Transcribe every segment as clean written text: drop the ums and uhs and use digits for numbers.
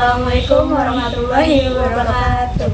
Assalamualaikum warahmatullahi wabarakatuh.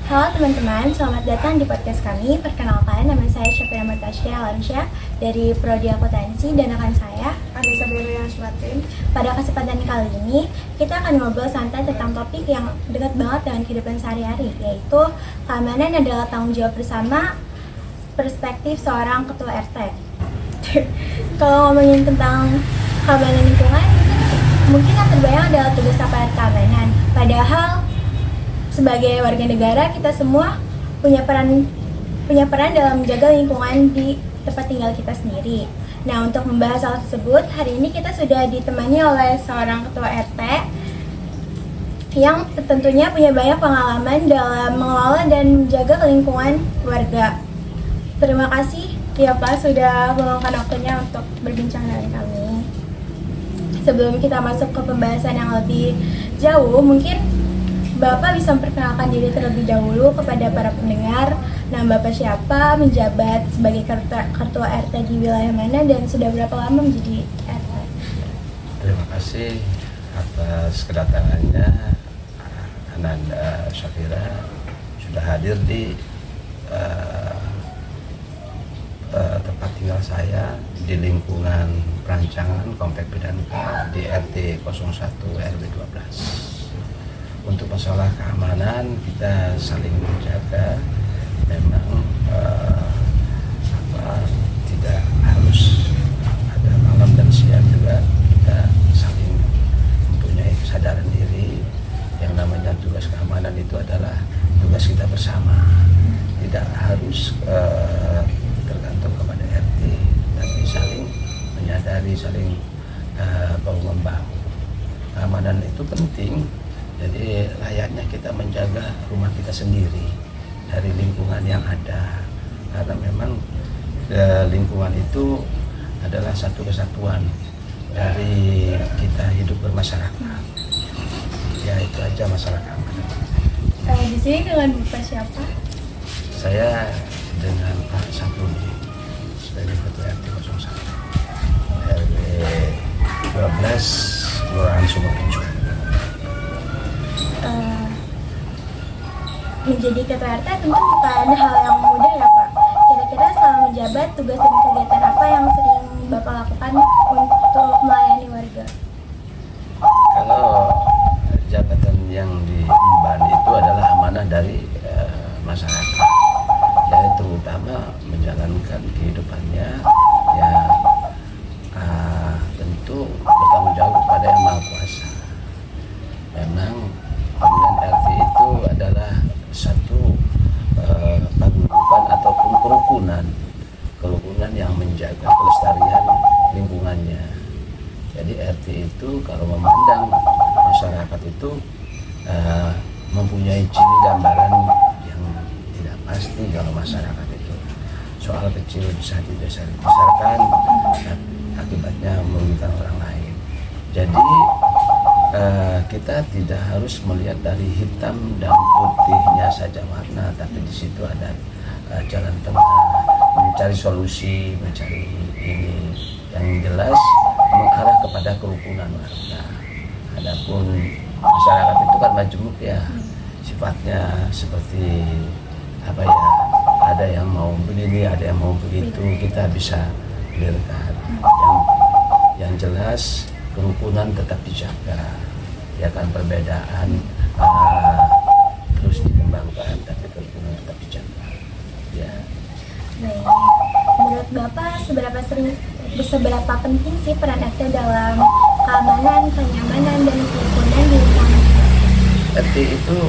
Halo teman-teman, selamat datang di podcast kami. Perkenalkan, nama saya Syafira Matasya Alamsyah dari Prodi Akuntansi dan akan saya Anissa Berlian Sulatin. Pada kesempatan kali ini, kita akan ngobrol santai tentang topik yang dekat banget dengan kehidupan sehari-hari, yaitu keamanan adalah tanggung jawab bersama perspektif seorang ketua RT. Kalau ngomongin tentang keamanan lingkungan, mungkin yang terbayang adalah tugas aparat keamanan. Padahal sebagai warga negara, kita semua punya peran dalam menjaga lingkungan di tempat tinggal kita sendiri. Nah, untuk membahas hal tersebut, hari ini kita sudah ditemani oleh seorang ketua RT yang tentunya punya banyak pengalaman dalam mengelola dan menjaga lingkungan warga. Terima kasih ya Pak sudah meluangkan waktunya untuk berbincang dengan kami. Sebelum kita masuk ke pembahasan yang lebih jauh, mungkin Bapak bisa memperkenalkan diri terlebih dahulu kepada para pendengar. Nah, Bapak siapa, menjabat sebagai ketua RT di wilayah mana, dan sudah berapa lama menjadi RT? Terima kasih atas kedatangannya Ananda Syafira sudah hadir di tempat tinggal saya di lingkungan perancangan Komplek Bidanka di RT 01 RW 12. Untuk masalah keamanan kita saling menjaga, memang tidak harus ada malam dan siang juga, kita saling mempunyai kesadaran diri. Yang namanya tugas keamanan itu adalah tugas kita bersama, tidak harus tergantung kepada RT, tapi saling menyadari, saling bahu-membahu. Keamanan itu penting. Jadi layaknya kita menjaga rumah kita sendiri dari lingkungan yang ada, karena memang lingkungan itu adalah satu kesatuan dari kita hidup bermasyarakat. Ya, itu aja masalah keamanan. Di sini dengan Bapak siapa? Saya dengan Pak Saprudi sebagai ketua RT 01 RW 12 Kelurahan Sumur Rejo. Menjadi ketua RT tentu bukan hal yang mudah ya Pak. Kira-kira selama menjabat, tugas dan kegiatan apa yang sering Bapak lakukan untuk melayani warga? Kalau jabatan yang diemban itu adalah amanah dari masyarakat, ya, terutama menjalankan kehidupannya, ya tentu bertanggung jawab kepada Yang Maha Kuasa. Memang pemilihan RT itu adalah satu paguyuban ataupun kerukunan yang menjaga kelestarian lingkungannya. Jadi RT itu kalau memandang masyarakat itu mempunyai ciri gambaran yang tidak pasti. Kalau masyarakat itu soal kecil bisa dibesarkan, akibatnya merugikan orang lain. Jadi kita tidak harus melihat dari hitam dan putihnya saja warna, tapi di situ ada jalan tengah, mencari solusi, mencari ini yang jelas mengarah kepada kerukunan warga. Adapun masyarakat itu kan majemuk ya, sifatnya seperti apa ya, ada yang mau begini, ada yang mau begitu, kita bisa clearkan. Yang jelas kerukunan tetap dijaga, ya kan, perbedaan terus dikembangkan, tapi kerukunan tetap dijaga. Ya. Baik, menurut Bapak seberapa penting sih peran RT dalam keamanan, kenyamanan, dan kerukunan di lingkungan? RT itu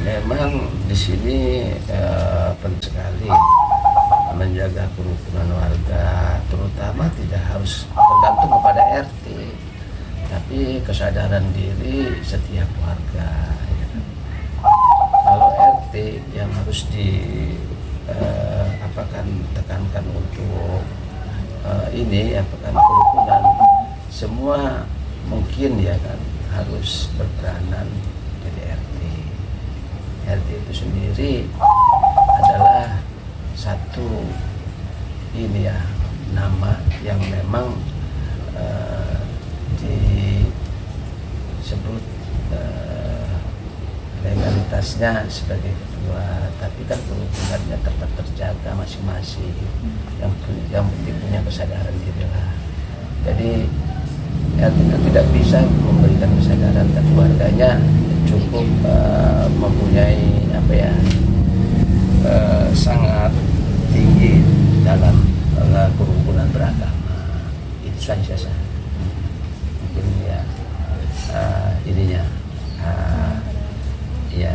memang di sini penting sekali menjaga kerukunan warga, terutama tidak harus tergantung kepada RT, tapi kesadaran diri setiap warga. Ya. Kalau RT yang harus tekankan untuk ini kerukunan, semua mungkin ya kan harus berperanan jadi RT. RT itu sendiri adalah satu ini ya, nama yang memang disebut tugasnya sebagai ketua, tapi kan kerukunannya tetap terjaga masing-masing. Yang penting punya kesadaran diri lah. Jadi ya, kita tidak bisa memberikan kesadaran ke keluarganya, cukup mempunyai sangat tinggi dalam kerukunan beragama. Itu saja mungkin ya ininya ya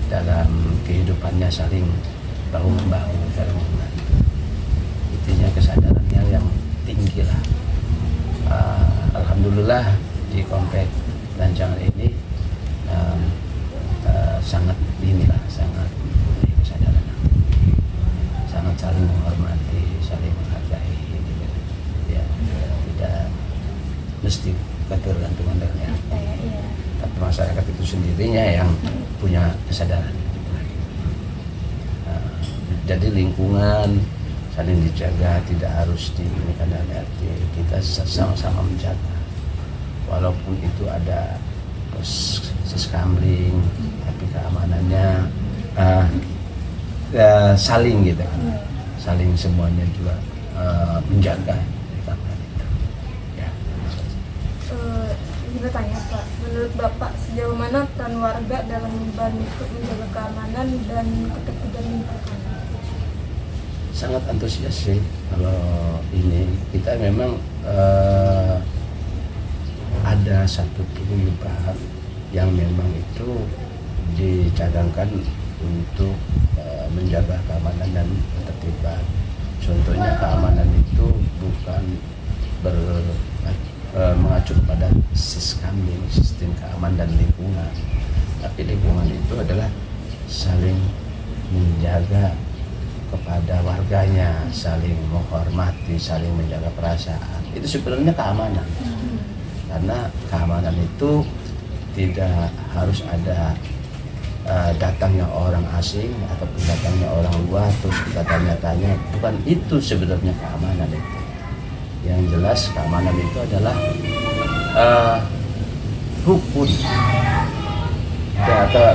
dalam kehidupannya saling bahu membahu, saling membantu. Intinya kesadarannya yang tinggi lah. Alhamdulillah di komplek Lanjangan ini sangat kesadaran, sangat saling menghormati, saling menghargai gitu. Ya, tidak mesti ketergantungan dengan RT, tapi masyarakat itu sendirinya yang punya kesadaran. Jadi lingkungan saling dijaga, tidak harus diinikan dengan RT. Kita sama-sama menjaga, walaupun itu ada seskamling, tapi keamanannya saling gitu kan, saling semuanya juga menjaga keamanan itu. Ya. Bertanya Pak, menurut Bapak sejauh mana peran warga dalam membantu menjaga keamanan dan ketertiban lingkungan? Sangat antusias sih kalau ini. Kita memang ada satu paguyuban yang memang itu dicadangkan untuk menjaga keamanan dan ketertiban. Contohnya keamanan itu bukan mengacu pada sistem keamanan dan lingkungan, tapi lingkungan itu adalah saling menjaga kepada warganya, saling menghormati, saling menjaga perasaan. Itu sebenarnya keamanan. Karena keamanan itu tidak harus ada datangnya orang asing ataupun datangnya orang luar terus kita tanya-tanya. Bukan itu sebenarnya keamanan itu. Yang jelas keamanan itu adalah rukun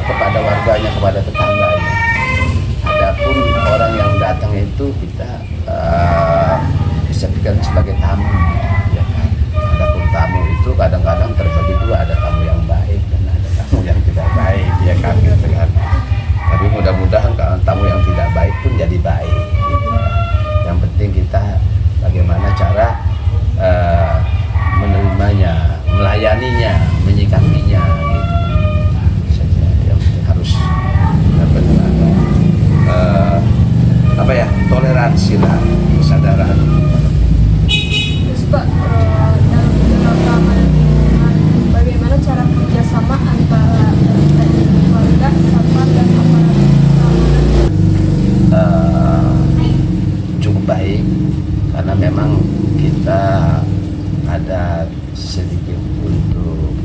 kepada warganya, kepada tetangganya. Adapun orang yang datang itu kita bisa pikirkan sebagai tamu, ya kan? Adapun tamu itu kadang-kadang terbagi dua, ada tamu yang baik dan ada tamu yang tidak baik, ya kan, gitu kan. Tapi mudah-mudahan kalau tamu yang tidak baik pun jadi baik. Gitu. Yang penting kita bagaimana cara menerimanya, melayaninya, menyikapinya, gitu. Saja yang penting harus toleransi lah, kesadaran. Terus Pak, dalam menjaga keamanan lingkungan, bagaimana cara kerjasama antara warga, satpam dan aparat keamanan? Cukup baik karena memang kita ada sedikit untuk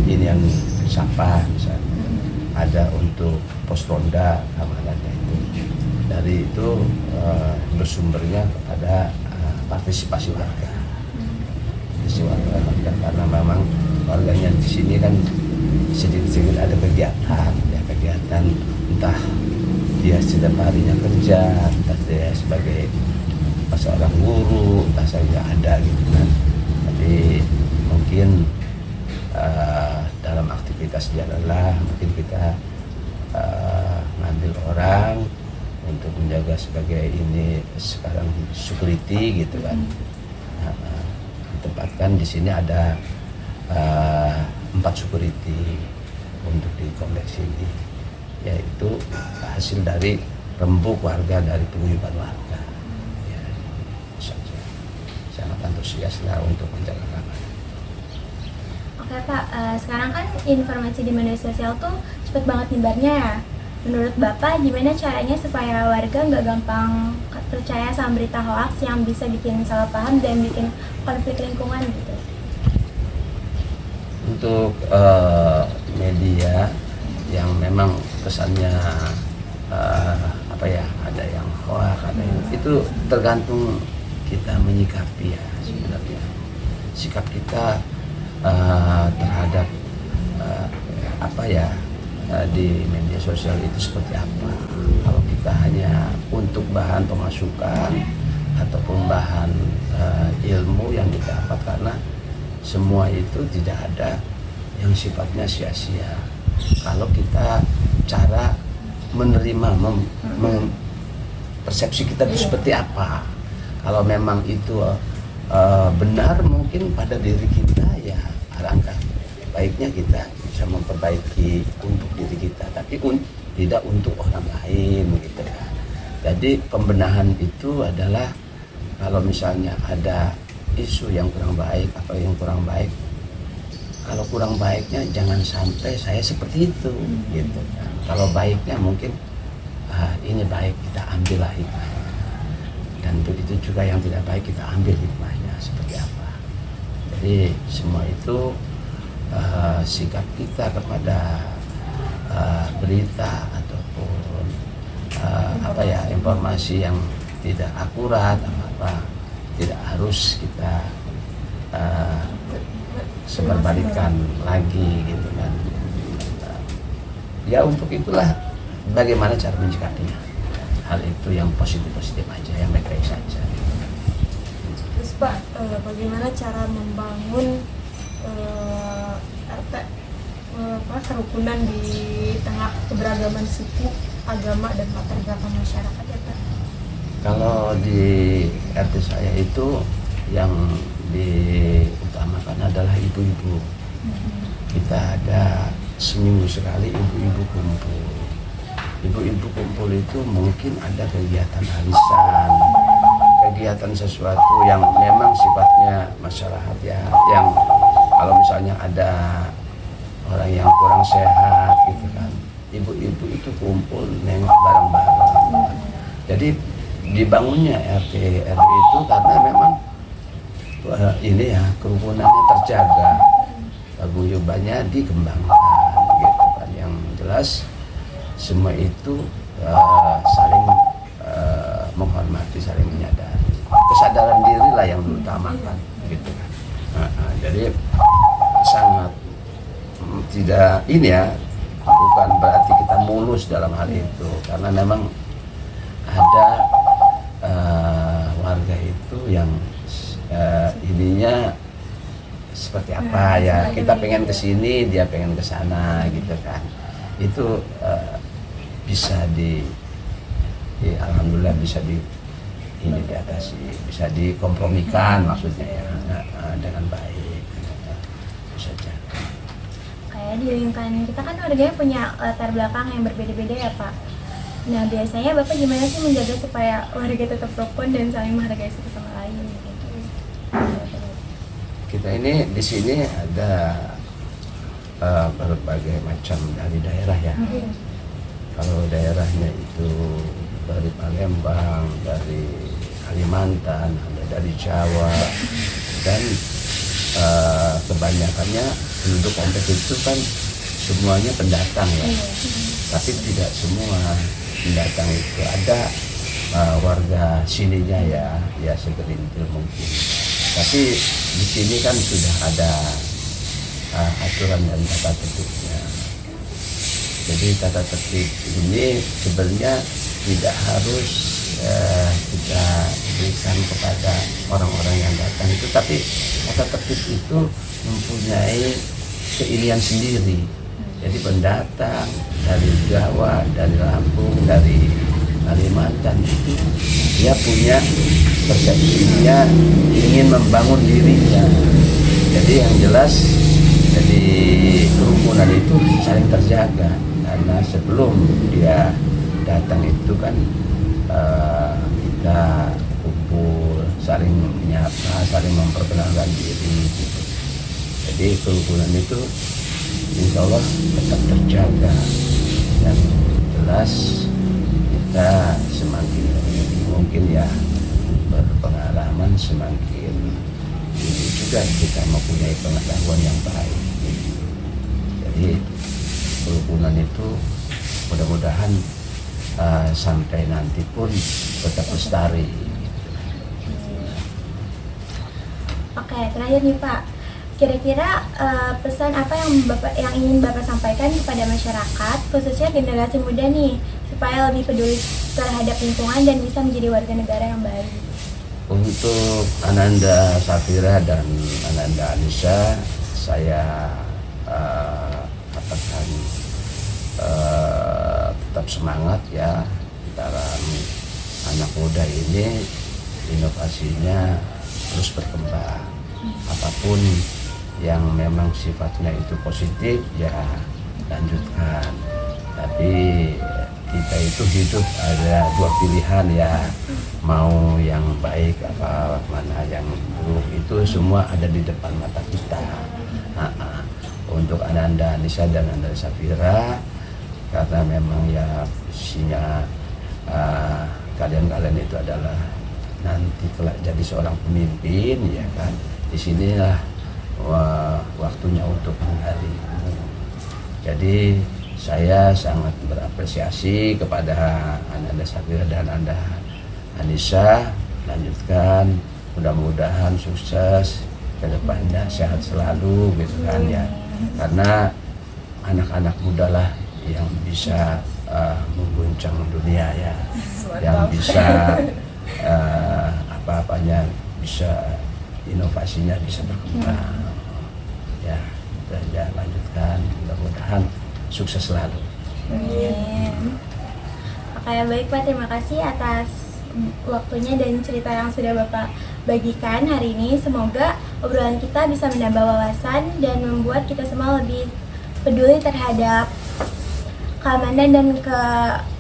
ini yang sampah misalnya, ada untuk pos ronda keamanannya itu. Dari itu bersumbernya kepada partisipasi warga. Karena memang warganya di sini kan sedikit-sedikit ada kegiatan, ya kegiatan entah dia setiap harinya kerja, entah dia sebagai seorang guru, entah saja ada gitu kan. Jadi mungkin dalam aktivitas dia adalah mungkin kita ngambil orang untuk menjaga sebagai ini sekarang security gitu kan. Ditempatkan di sini ada 4 security untuk di kompleks ini, yaitu hasil dari rembuk warga dari paguyuban warga. Ya, saja. Sangat antusias lah untuk menjaga keamanan. Oke Pak, sekarang kan informasi di media sosial tuh cepet banget nyebarnya ya. Menurut Bapak gimana caranya supaya warga nggak gampang percaya sama berita hoax yang bisa bikin salah paham dan bikin konflik lingkungan gitu? Untuk media yang memang kesannya ada yang hoax, ada yang itu tergantung kita menyikapi ya sebenarnya. Sikap kita terhadap apa ya di media sosial itu seperti apa. Kalau kita hanya untuk bahan pemasukan ataupun bahan ilmu yang didapat, karena semua itu tidak ada yang sifatnya sia-sia. Kalau kita cara menerima persepsi kita itu seperti apa. Kalau memang itu benar mungkin pada diri kita, ya alangkah baiknya kita bisa memperbaiki untuk diri kita, tapi tidak untuk orang lain gitu kan. Jadi pembenahan itu adalah kalau misalnya ada isu yang kurang baik, apa yang kurang baik, kalau kurang baiknya jangan sampai saya seperti itu gitu kan. Kalau baiknya mungkin ini baik, kita ambillah hikmahnya, dan begitu juga yang tidak baik kita ambil hikmahnya seperti apa. Jadi semua itu sikap kita kepada berita ataupun apa ya, informasi yang tidak akurat apa tidak harus kita sebarbalikkan lagi gitu kan. Ya untuk itulah bagaimana cara menyikapinya, hal itu yang positif aja, yang baik-baik saja. Terus Pak, bagaimana cara membangun RT kerukunan di tengah keberagaman suku, agama, dan latar belakang masyarakat ya Pak? Kalau di RT saya itu yang diutamakan adalah ibu-ibu. Kita ada seminggu sekali ibu-ibu kumpul. Ibu-ibu kumpul itu mungkin ada kegiatan arisan, kegiatan sesuatu yang memang sifatnya masyarakat ya, yang kalau misalnya ada orang yang kurang sehat gitu kan, ibu-ibu itu kumpul nengok bareng-bareng. Jadi dibangunnya RT RW itu karena memang ini ya, kerununannya terjaga, paguyubannya dikembangkan gitu kan. Yang jelas semua itu saling menghormati, saling menyadari, kesadaran diri lah yang diutamakan gitu kan. Jadi sangat tidak ini ya, bukan berarti kita mulus dalam hal itu, karena memang ada warga itu yang ininya seperti apa ya, kita pengen ke sini, dia pengen ke sana gitu kan. Itu bisa alhamdulillah bisa ini diatasi, bisa dikompromikan maksudnya ya, dengan baik. Itu saja. Kayak di lingkungan kita kan warganya punya latar belakang yang berbeda-beda ya Pak. Nah biasanya Bapak gimana sih menjaga supaya warga tetap rukun dan saling menghargai satu sama lain gitu? Kita ini di sini ada berbagai macam dari daerah ya. Kalau daerahnya itu dari Palembang, dari Kalimantan, ada dari Jawa, dan kebanyakannya penduduk komplek itu kan semuanya pendatang ya. Tapi tidak semua pendatang itu, ada warga sininya ya segelintir mungkin. Tapi di sini kan sudah ada aturan dan tata tertibnya. Jadi tata tertib ini sebenarnya tidak harus kita berikan kepada orang-orang yang datang itu, tapi tata tertib itu mempunyai keinian sendiri. Jadi pendatang dari Jawa, dari Lampung, dari Kalimantan itu dia punya persepsinya, ingin membangun dirinya. Jadi yang jelas, jadi kerukunan itu saling terjaga, karena sebelum dia datang itu kan kita kumpul, saling menyapa, saling memperkenalkan diri gitu. Jadi kerukunan itu insya Allah tetap terjaga, dan jelas kita semakin mungkin ya berpengalaman, semakin ini juga kita mempunyai pengetahuan yang baik. Jadi kerukunan itu mudah-mudahan sampai nanti pun tetap lestari. Oke, terakhir nih Pak, Kira-kira pesan apa yang ingin Bapak sampaikan kepada masyarakat, khususnya generasi muda nih, supaya lebih peduli terhadap lingkungan dan bisa menjadi warga negara yang baik? Untuk Ananda Safira dan Ananda Anissa, saya katakan tetap semangat ya, antara anak muda ini inovasinya terus berkembang. Apapun yang memang sifatnya itu positif ya lanjutkan. Tapi kita itu hidup ada dua pilihan ya, mau yang baik apa mana yang buruk, itu semua ada di depan mata kita. Untuk Ananda Anissa dan Ananda Safira, karena memang ya posisinya kalian itu adalah nanti kelak jadi seorang pemimpin ya kan. Disinilah waktunya untuk menggali. Jadi saya sangat berapresiasi kepada Ananda Safira dan Ananda Anissa. Lanjutkan, mudah-mudahan sukses ke depannya, sehat selalu gitu kan ya. Karena anak-anak muda lah yang bisa mengguncang dunia ya, yang bisa apa-apanya bisa, inovasinya bisa berkembang ya. Dan lanjutkan, mudah-mudahan sukses selalu. Amin. Oke, baik Pak, terima kasih atas waktunya dan cerita yang sudah Bapak bagikan hari ini. Semoga obrolan kita bisa menambah wawasan dan membuat kita semua lebih peduli terhadap keamanan dan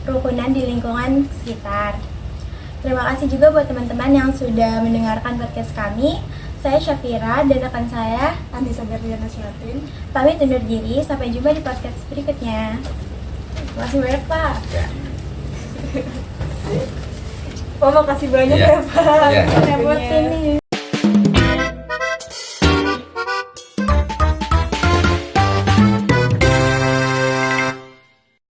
kerukunan di lingkungan sekitar. Terima kasih juga buat teman-teman yang sudah mendengarkan podcast kami. Saya Syafira dan rekan saya Anissa Berliana Silatin pamit undur diri. Sampai jumpa di podcast berikutnya. Terima kasih banyak Pak. Ya. Oh, makasih banyak Ya. ya Pak. Ya. Repotin nih.